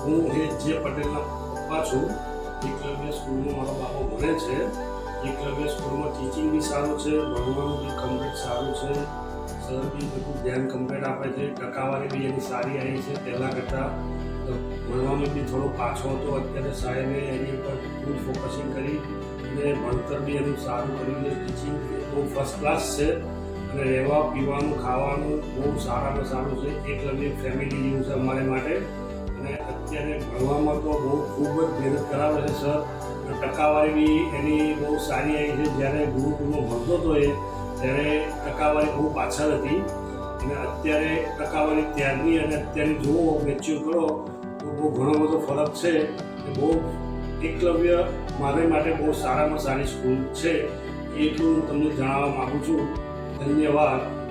હું જે પટેલના પપ્પા છું. એકલવ્ય સ્કૂલમાં મારો બાપો ભણે છે. એકલવ્ય સ્કૂલમાં ટીચિંગ બી સારું છે, ભણવાનું બી કમ્પ્લીટ સારું છે. સર બી બધું ધ્યાન કમ્પ્લીટ આપે છે. ટકાવારી બી એની સારી આવી છે પહેલાં કરતાં. ભણવામાં બી થોડો પાછો હતો, અત્યારે સાહેબે એની ઉપર ફૂલ ફોકસિંગ કરી અને ભણતર બી એનું સારું કર્યું છે. ટીચિંગ બહુ ફર્સ્ટ ક્લાસ છે અને રહેવા પીવાનું ખાવાનું બહુ સારામાં સારું છે. એકલવ્ય ફેમિલી જેવું છે અમારે માટે. અને અત્યારે ભણવામાં તો ખૂબ જ મહેનત કરાવે છે સર. ટકાવારી બી એની બહુ સારી આવી છે. જ્યારે ગુરુકુળમાં ભણતો હતો ત્યારે ટકાવારી બહુ પાછળ હતી અને અત્યારે ટકાવારી ત્યારની અને અત્યારની જુઓ મેચ્યોર કરો તો બહુ ઘણો બધો ફરક છે. બહુ એકલવ્ય મારે માટે બહુ સારામાં સારી સ્કૂલ છે. એટલું હું તમને જણાવવા માગું છું. ધન્યવાદ.